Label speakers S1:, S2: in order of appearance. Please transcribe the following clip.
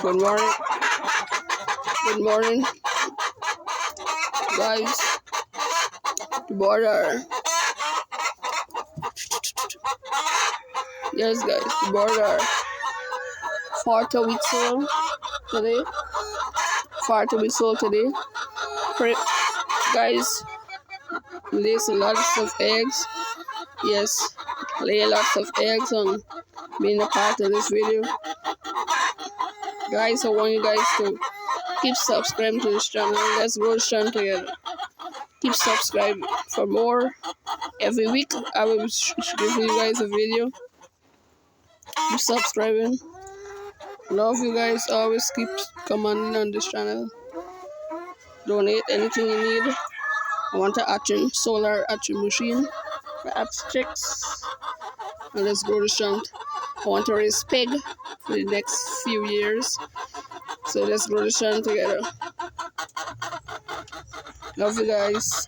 S1: Good morning. Good morning, guys. The border. Yes, guys. The border. 40 weeks old today. 40 weeks old today. Guys, lays lots of eggs. Yes, lay lots of eggs on being a part of this video. Guys, I want you guys to keep subscribing to this channel. Let's grow this channel together. Keep subscribing for more. Every week I will give you guys a video. Keep subscribing. Love you guys. Always keep commenting on this channel. Donate anything you need. I want a solar arching machine for abstracts. And let's grow this channel. I want to raise pig for the next few years. So let's grow this channel together. Love you guys.